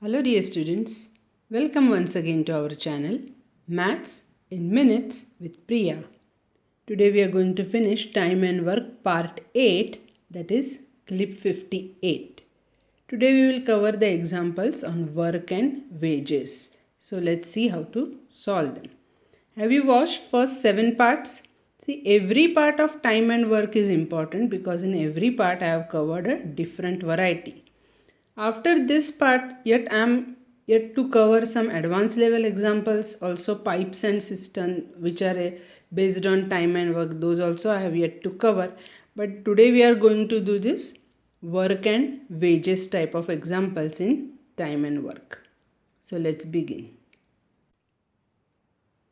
Hello dear students, welcome once again to our channel Maths in Minutes with Priya. Today we are going to finish Time and Work Part 8, that is Clip 58. Today we will cover the examples on work and wages. So let's see how to solve them. Have you watched first 7 parts? See, every part of time and work is important because in every part I have covered a different variety. After this part, I am yet to cover some advanced level examples, also pipes and cisterns which are based on time and work. Those also I have yet to cover. But today we are going to do this work and wages type of examples in time and work. So let's begin.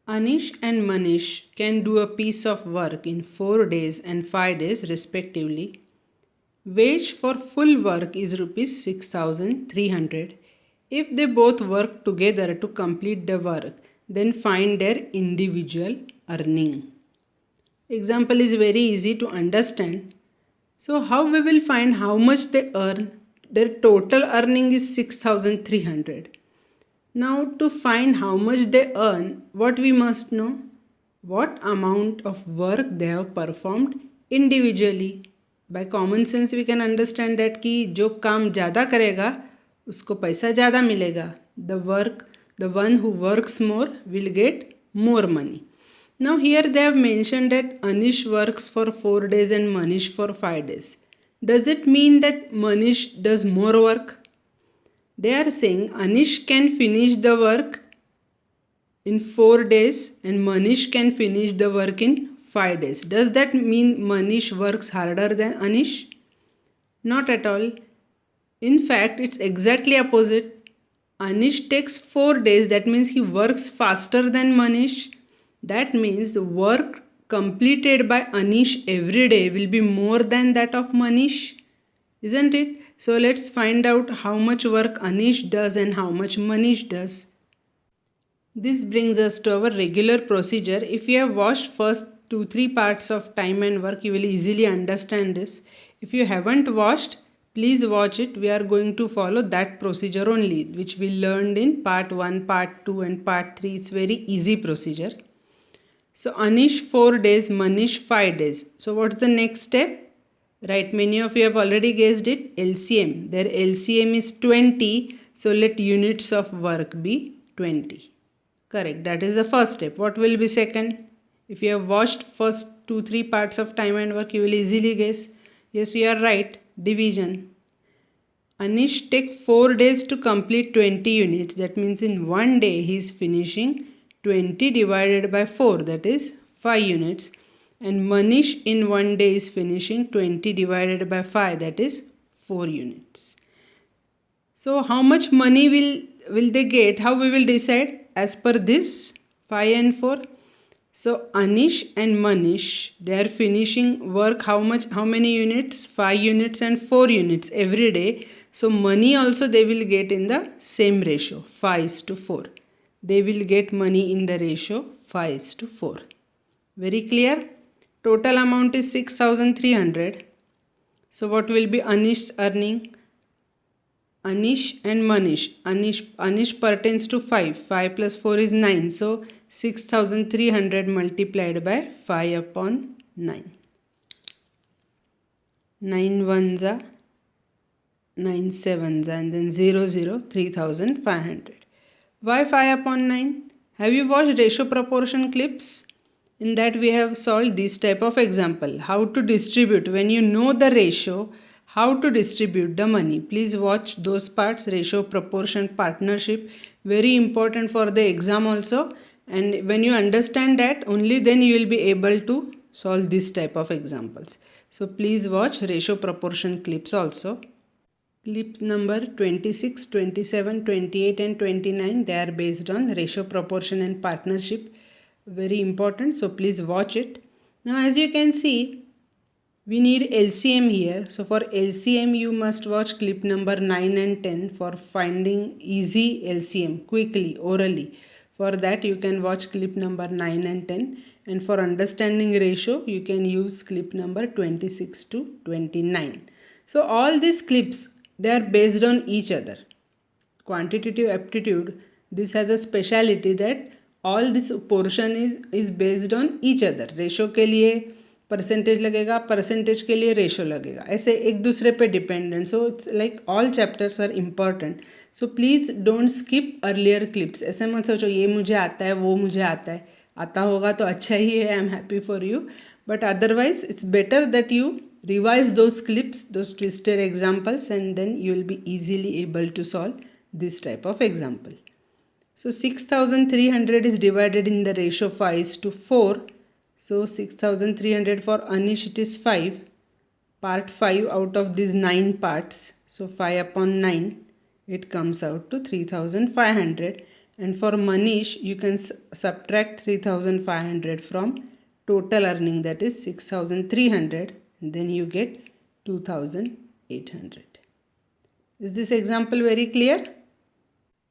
Anish and Manish can do a piece of work in 4 days and 5 days respectively. Wage for full work is rupees 6,300. If they both work together to complete the work, then find their individual earning. Example is very easy to understand. So how we will find how much they earn? Their total earning is 6,300. Now to find how much they earn, what we must know? What amount of work they have performed individually. By common sense we can understand that कि जो काम ज़्यादा करेगा उसको पैसा ज़्यादा मिलेगा. The one who works more will get more money. Now here they have mentioned that Anish works for 4 days and Manish for 5 days. Does it mean that Manish does more work? They are saying Anish can finish the work in 4 days and Manish can finish the work in 5 days. Does that mean Manish works harder than Anish? Not at all. In fact, it's exactly opposite. Anish takes 4 days. That means he works faster than Manish. That means the work completed by Anish every day will be more than that of Manish. Isn't it? So let's find out how much work Anish does and how much Manish does. This brings us to our regular procedure. If you have watched first 2-3 parts of time and work, you will easily understand this. If you haven't watched, please watch it. We are going to follow that procedure only, which we learned in part 1, part 2 and part 3. It's very easy procedure. So Anish 4 days, Manish 5 days. So what's the next step? Right, many of you have already guessed it. LCM. Their LCM is 20. So let units of work be 20. Correct. That is the first step. What will be second? If you have watched first 2-3 parts of time and work, you will easily guess. Yes, you are right. Division. Anish takes 4 days to complete 20 units. That means in 1 day he is finishing 20 divided by 4. That is 5 units. And Manish in 1 day is finishing 20 divided by 5. That is 4 units. So how much money will they get? How we will decide? As per this 5 and 4. So Anish and Manish, they are finishing work how many units? 5 units and 4 units every day. So money also they will get in the same ratio, 5:4. They will get money in the ratio 5:4. Very clear? Total amount is 6,300. So what will be Anish's earning? Anish and Manish. Anish pertains to 5. 5 plus 4 is 9. So 6,300 multiplied by 5 upon 9. 9 ones are 9 sevens and then 0, 3,500. Why 5 upon 9? Have you watched ratio proportion clips? In that we have solved this type of example. How to distribute. When you know the ratio, how to distribute the money. Please watch those parts. Ratio, proportion, partnership. Very important for the exam also. And when you understand that, only then you will be able to solve this type of examples. So please watch ratio proportion clips also. Clip number 26, 27, 28 and 29. They are based on ratio, proportion and partnership. Very important. So please watch it. Now as you can see, we need LCM here. So for LCM you must watch clip number 9 and 10 for finding easy LCM quickly, orally. For that you can watch clip number 9 and 10. And for understanding ratio you can use clip number 26 to 29. So all these clips, they are based on each other. quantitative aptitude, this has a speciality that all this portion is based on each other. Ratio के लिए percentage लगेगा, percentage के लिए ratio लगेगा, ऐसे एक दूसरे पे dependent. So it's like all chapters are important. So please don't skip earlier clips. ऐसे मत सोचो ये मुझे आता है वो मुझे आता है. आता होगा तो अच्छा ही है, I am happy for you, but otherwise it's better that you revise those clips, those twisted examples, and then you will be easily able to solve this type of example. So 6300 is divided in the ratio 5:4. So 6300 for Anish it is 5. Part 5 out of these 9 parts. So 5 upon 9 it comes out to 3500. And for Manish you can subtract 3500 from total earning, that is 6300. And then you get 2800. Is this example very clear?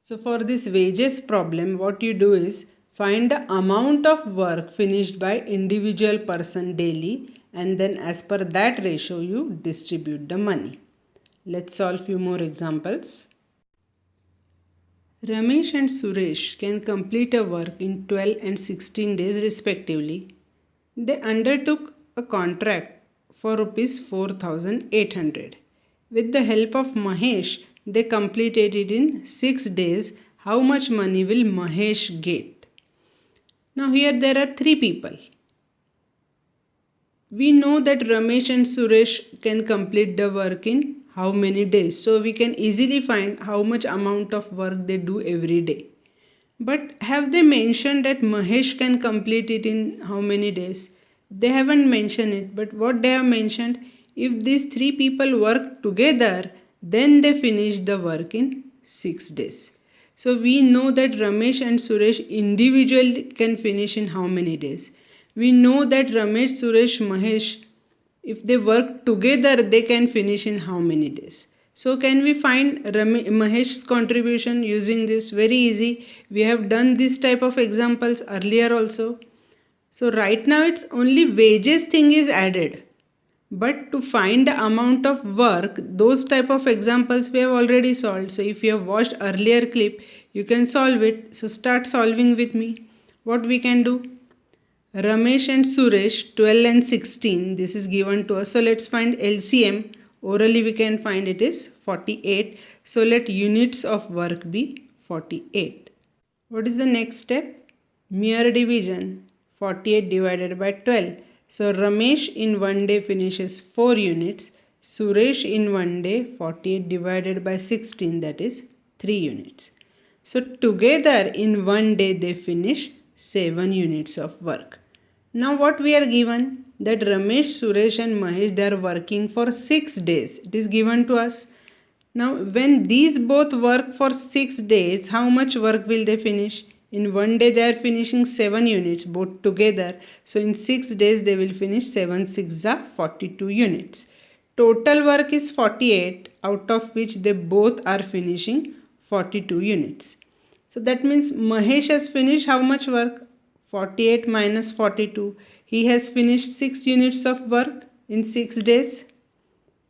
So for this wages problem, what you do is find the amount of work finished by individual person daily, and then as per that ratio you distribute the money. Let's solve few more examples. Ramesh and Suresh can complete a work in 12 and 16 days respectively. They undertook a contract for rupees 4,800. With the help of Mahesh, they completed it in 6 days. How much money will Mahesh get? Now here there are 3 people. We know that Ramesh and Suresh can complete the work in how many days? So we can easily find how much amount of work they do every day. But have they mentioned that Mahesh can complete it in how many days? They haven't mentioned it, but what they have mentioned, if these 3 people work together, then they finish the work in 6 days. So we know that Ramesh and Suresh individually can finish in how many days? We know that Ramesh, Suresh, Mahesh, if they work together, they can finish in how many days? So can we find Mahesh's contribution using this? Very easy. We have done this type of examples earlier also. So right now it's only wages thing is added. But to find the amount of work, those type of examples we have already solved. So if you have watched earlier clip, you can solve it. So start solving with me. What we can do? Ramesh and Suresh, 12 and 16. This is given to us. So let's find LCM. Orally we can find it is 48. So let units of work be 48. What is the next step? Mere division. 48 divided by 12. So Ramesh in one day finishes 4 units. Suresh in one day 48 divided by 16, that is 3 units. So together in one day they finish 7 units of work. Now what we are given? That Ramesh, Suresh and Mahesh, they are working for 6 days. It is given to us. Now when these both work for 6 days, how much work will they finish? In one day they are finishing 7 units both together. So in 6 days they will finish 7 6 are 42 units. Total work is 48, out of which they both are finishing 42 units. So that means Mahesh has finished how much work? 48 minus 42. He has finished 6 units of work in 6 days.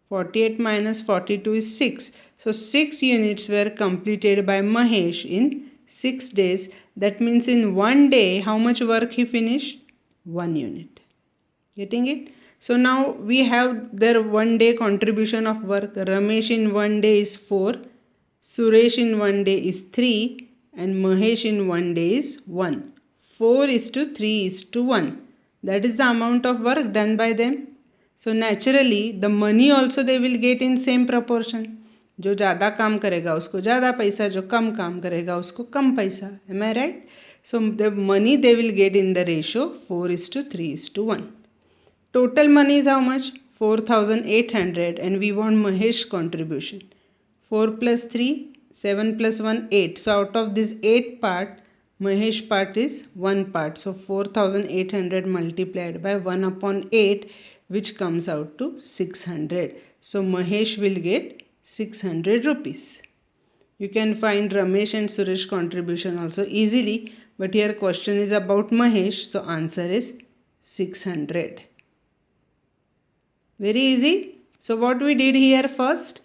48 minus 42 is 6. So 6 units were completed by Mahesh in 6 days. That means in one day, how much work he finished? 1 unit. Getting it? So now we have their one day contribution of work. Ramesh in one day is 4. Suresh in one day is 3. And Mahesh in one day is 1. 4:3:1. That is the amount of work done by them. So naturally, the money also they will get in same proportion. जो ज़्यादा काम करेगा उसको ज़्यादा पैसा, जो कम काम करेगा उसको कम पैसा. Am I right? So the money they will get in the ratio 4:3:1. Total money is how much? 4,800, and we want Mahesh's contribution. 4 plus 3, 7 plus 1, 8. So out of this 8 part, Mahesh part is 1 part. So 4,800 multiplied by 1 upon 8, which comes out to 600. So Mahesh will get 600 rupees. You can find Ramesh and Suresh contribution also easily, but here question is about Mahesh, so answer is 600. Very easy. So what we did here first?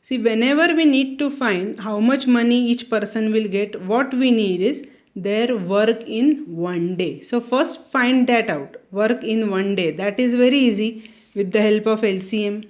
See, whenever we need to find how much money each person will get, what we need is their work in one day. So first find that out. Work in one day. That is very easy with the help of LCM.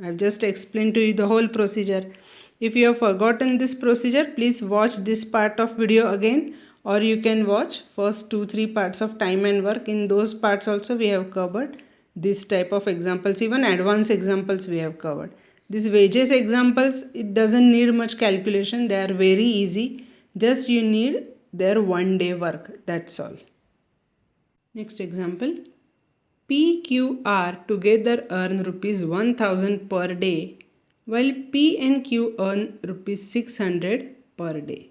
I've just explained to you the whole procedure. If you have forgotten this procedure, please watch this part of video again, or you can watch first 2-3 parts of time and work. In those parts also we have covered this type of examples, even advanced examples we have covered. These wages examples, it doesn't need much calculation. They are very easy. Just you need their one day work. That's all. Next example. PQR together earn rupees 1000 per day, while P and Q earn rupees 600 per day.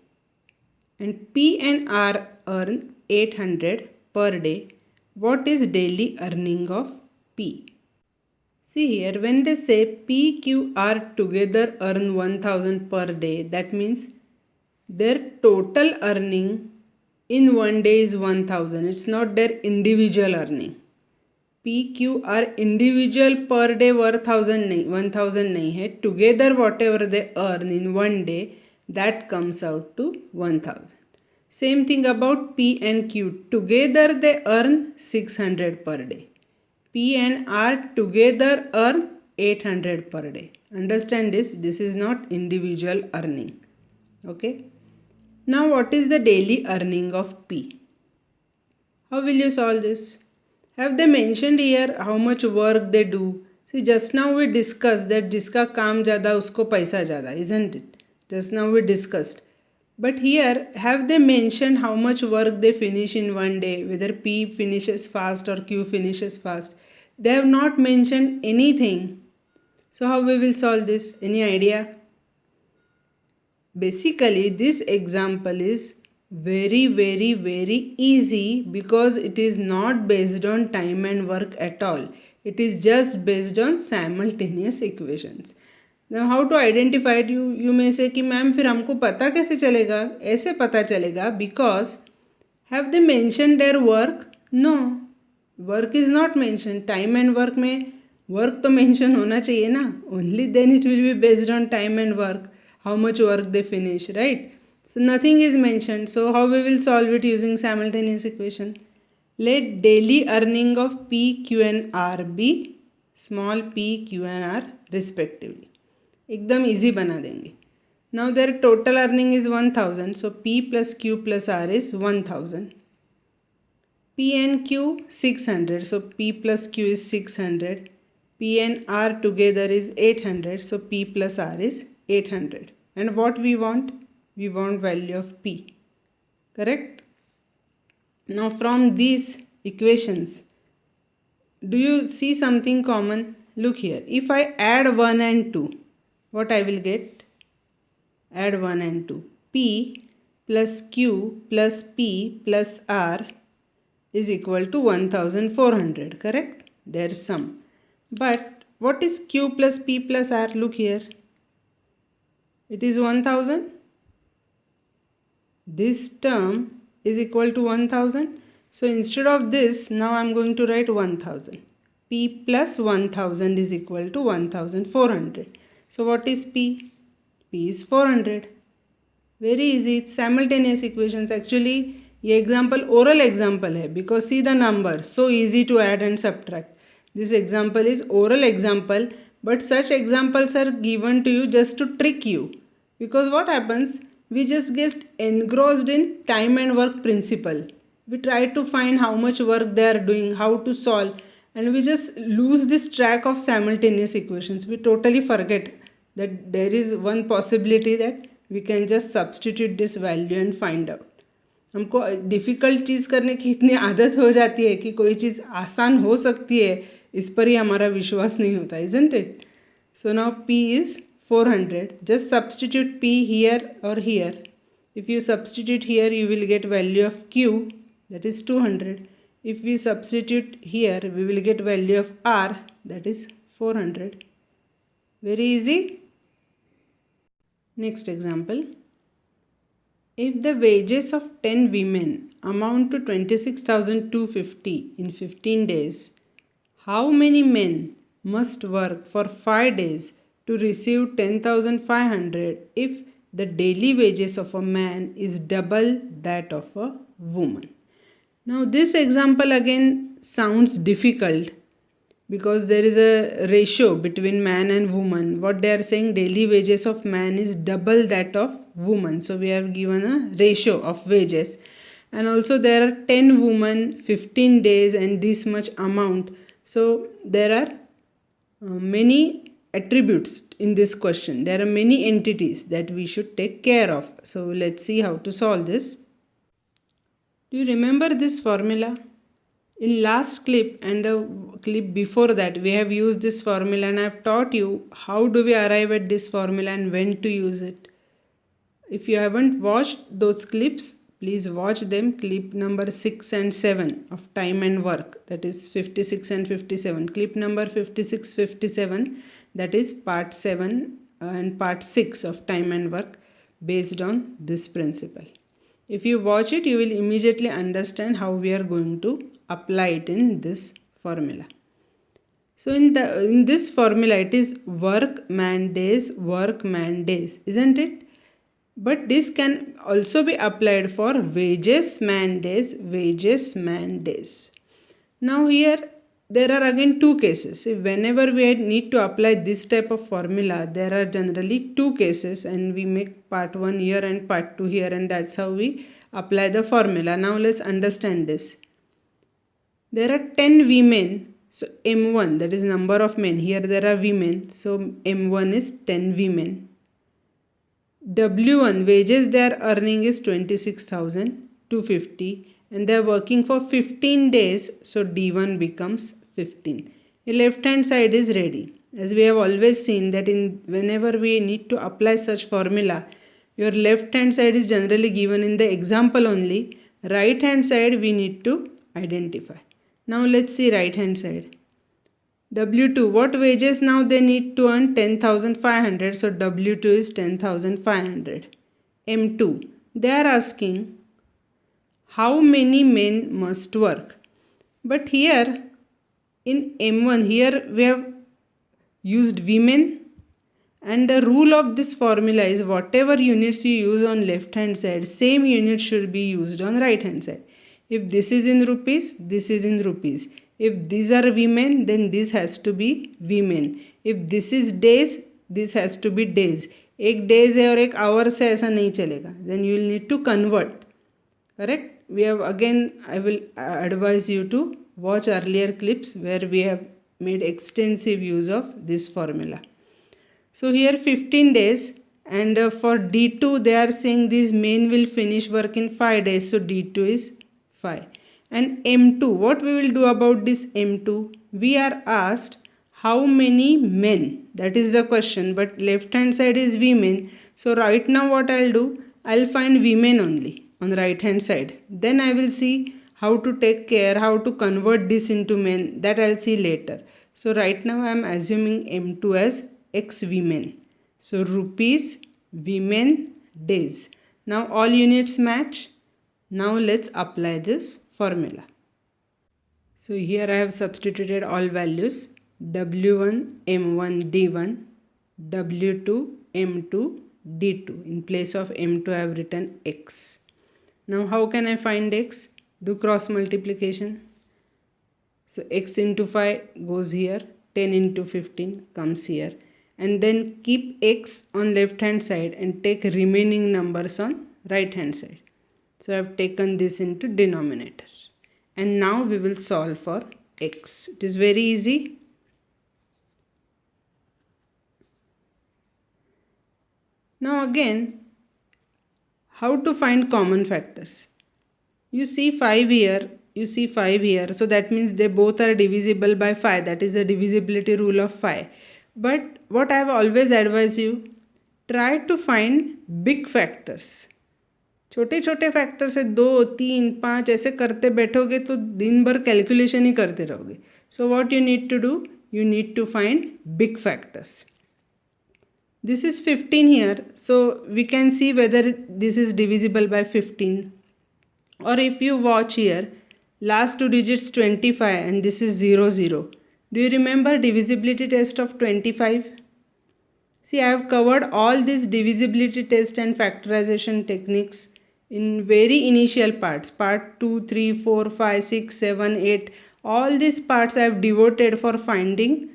And P and R earn 800 per day. What is daily earning of P? See here, when they say PQR together earn 1000 per day, that means their total earning in one day is 1000. It's not their individual earning. PQR individual per day 1000 नहीं है. Together whatever they earn in one day, that comes out to 1000. Same thing about P and Q. Together they earn 600 per day. P and R together earn 800 per day. Understand this? This is not individual earning. Okay. Now what is the daily earning of P? How will you solve this? Have they mentioned here how much work they do? See, just now we discussed that जिसका काम ज़्यादा उसको पैसा ज़्यादा, isn't it? Just now we discussed. But here, have they mentioned how much work they finish in one day, whether P finishes fast or Q finishes fast? They have not mentioned anything. So how we will solve this? Any idea? Basically, this example is very easy because it is not based on time and work at all. It is just based on simultaneous equations. Now how to identify it? You may say कि ma'am फिर हमको पता कैसे चलेगा? ऐसे पता चलेगा because have they mentioned their work? No, work is not mentioned. Time and work में work तो mention होना चाहिए ना. Only then it will be based on time and work. How much work they finish, right? So nothing is mentioned. So how we will solve it using simultaneous equation? Let daily earning of P, Q and R be small p, Q and R respectively. एकदम easy बना देंगे. Now their total earning is 1000. So P plus Q plus R is 1000. P and Q 600. So P plus Q is 600. P and R together is 800. So P plus R is 800. And what we want? We want value of P. Correct? Now from these equations, do you see something common? Look here. If I add 1 and 2, what I will get? Add 1 and 2. P plus Q plus P plus R is equal to 1400. Correct? There's sum. But what is Q plus P plus R? Look here. It is 1000. This term is equal to 1000. So instead of this, now I am going to write 1000. P plus 1000 is equal to 1400. So what is P? P is 400. Very easy. It's simultaneous equations. Actually, ये example oral example है because see the number. So easy to add and subtract. This example is oral example, but such examples are given to you just to trick you. Because what happens? We just get engrossed in time and work principle. We try to find how much work they are doing, how to solve, and we just lose this track of simultaneous equations. We totally forget that there is one possibility that we can just substitute this value and find out. हमको difficult चीज़ करने की इतनी आदत हो जाती है कि कोई चीज़ आसान हो सकती है, इस पर ही हमारा विश्वास नहीं होता, isn't it? So now P is 400. Just substitute P here or here. If you substitute here, you will get value of Q, that is 200. If we substitute here, we will get value of R, that is 400. Very easy. Next example. If the wages of 10 women amount to 26,250 in 15 days, how many men must work for 5 days to receive 10,500 if the daily wages of a man is double that of a woman. Now this example again sounds difficult because there is a ratio between man and woman. What they are saying, daily wages of man is double that of woman. So we have given a ratio of wages. And also there are 10 women, 15 days and this much amount. So there are many attributes in this question. There are many entities that we should take care of. So let's see how to solve this. Do you remember this formula? In last clip and a clip before that, we have used this formula and I have taught you how do we arrive at this formula and when to use it. If you haven't watched those clips, please watch them. Clip number 6 and 7 of time and work, that is 56 and 57. Clip number 56, 57, that is part 7 and part 6 of time and work based on this principle. If you watch it, you will immediately understand how we are going to apply it in this formula. So in this formula, it is work man days, isn't it? But this can also be applied for wages man days. Now here there are again two cases. If whenever we need to apply this type of formula, there are generally two cases and we make part 1 here and part 2 here, and that's how we apply the formula. Now let's understand this. There are 10 women, so M1, that is number of men. Here there are women, so M1 is 10 women. W1, wages they are earning is 26,250 and they are working for 15 days, so D1 becomes 15. The left hand side is ready. As we have always seen that whenever we need to apply such formula, your left hand side is generally given in the example only. Right hand side we need to identify. Now let's see right hand side. W2, what wages now they need to earn? 10,500, so W2 is 10,500. M2, they are asking how many men must work. But here in M1, here we have used women, and the rule of this formula is whatever units you use on left hand side, same unit should be used on right hand side. If this is in rupees, this is in rupees. If these are women, then this has to be women. If this is days, this has to be days. एक days है और एक hours है, ऐसा नहीं चलेगा. Then you will need to convert. Correct? We have again, I will advise you to watch earlier clips where we have made extensive use of this formula. So here 15 days, and for D2 they are saying these men will finish work in 5 days, so D2 is 5. And M2, what we will do about this M2? We are asked how many men, that is the question, but left hand side is women. So right now what I'll do, I'll find women only on the right hand side. Then I will see how to take care, how to convert this into men, that I'll see later. So right now I am assuming M2 as X women. So rupees, women, days. Now all units match. Now let's apply this formula. So here I have substituted all values. W1, M1, D1, W2, M2, D2. In place of M2 I have written X. Now how can I find X? Do cross multiplication. So X into 5 goes here, 10 into 15 comes here. And then keep X on left hand side and take remaining numbers on right hand side. So I have taken this into denominator. And now we will solve for X. It is very easy. Now again, how to find common factors? You see 5 here, you see 5 here. So that means they both are divisible by 5. That is the divisibility rule of 5. But what I have always advised you, try to find big factors. छोटे छोटे factor से 2, 3, 5 ऐसे करते बैठोगे तो दिन भर calculation ही करते रहोगे. So what you need to do, you need to find big factors. This is 15 here, so we can see whether this is divisible by 15. Or if you watch here, last two digits 25 and this is 0, 0. Do you remember divisibility test of 25? See, I have covered all these divisibility test and factorization techniques in very initial parts. Part 2, 3, 4, 5, 6, 7, 8. All these parts I have devoted for finding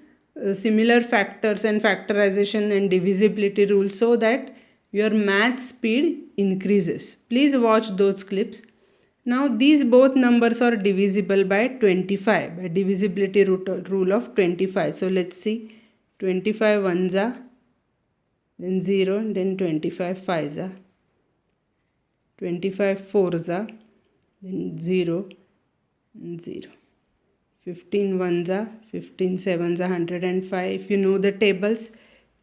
similar factors and factorization and divisibility rules so that your math speed increases. Please watch those clips. Now these both numbers are divisible by 25, by divisibility rule of 25. So let's see, 25 ones are, then 0, and then 25 5s are, 25 4s are, then 0 and 0. 15 ones are, 15 7s are 105. If you know the tables,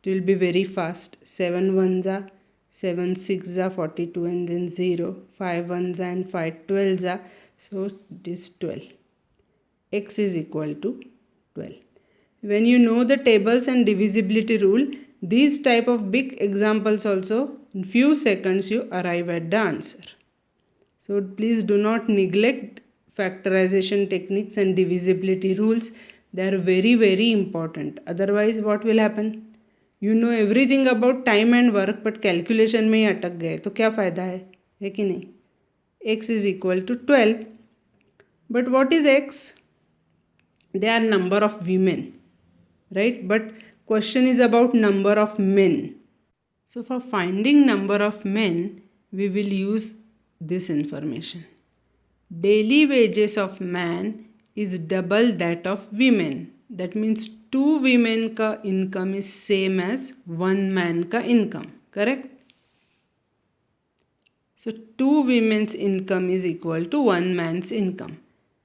it will be very fast. 7 ones are, 7 6s are 42, and then 0. 5 ones are and 5 12s are. So it is 12. X is equal to 12. When you know the tables and divisibility rule, these type of big examples also, in few seconds you arrive at the answer. So please do not neglect factorization techniques and divisibility rules. They are very, very important. Otherwise what will happen? You know everything about time and work, but calculation में ही अटक गए तो क्या फ़ायदा है कि नहीं? X is equal to 12. But what is X? They are number of women, right? But question is about number of men. So for finding number of men, we will use this information. Daily wages of man is double that of women. That means 2 women का income is same as 1 man का income, correct? So 2 women's income is equal to 1 man's income.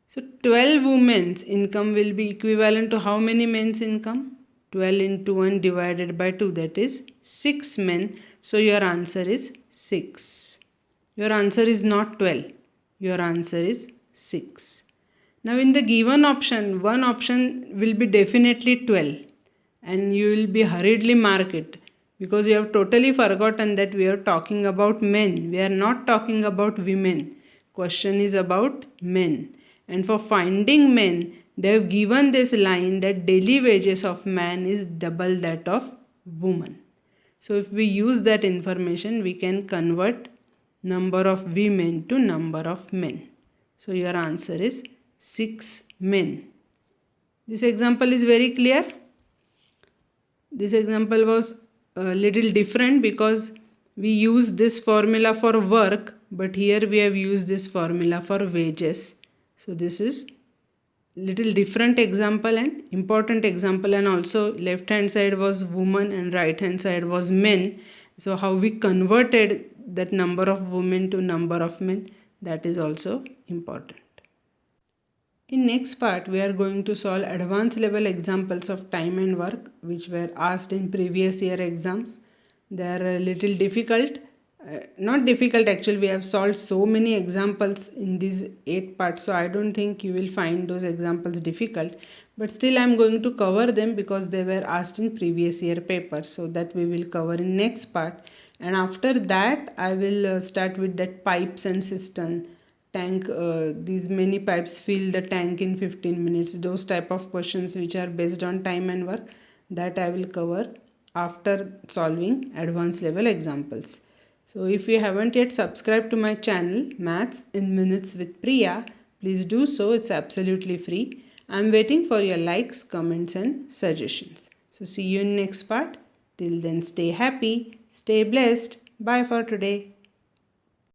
So 12 women's income will be equivalent to how many men's income? 12 into 1 divided by 2, that is 6 men. So your answer is 6. Your answer is not 12. Your answer is 6. Now in the given option, one option will be definitely 12 and you will be hurriedly mark it because you have totally forgotten that we are talking about men. We are not talking about women. Question is about men. And for finding men, they have given this line that daily wages of man is double that of woman. So if we use that information, we can convert number of women to number of men. So your answer is 6 men. This example is very clear. This example was a little different because we use this formula for work, but here we have used this formula for wages. So this is little different example and important example, and also left hand side was woman and right hand side was men. So how we converted that number of women to number of men, that is also important. In next part, we are going to solve advanced level examples of time and work which were asked in previous year exams. They are a little difficult. Not difficult actually, we have solved so many examples in these 8 parts, so I don't think you will find those examples difficult, but still I am going to cover them because they were asked in previous year papers, so that we will cover in next part. And after that I will start with that pipes and cistern tank. These many pipes fill the tank in 15 minutes, those type of questions which are based on time and work, that I will cover after solving advanced level examples. So if you haven't yet subscribed to my channel Maths in Minutes with Priya, please do so. It's absolutely free. I'm waiting for your likes, comments and suggestions. So see you in next part. Till then, stay happy, stay blessed. Bye for today.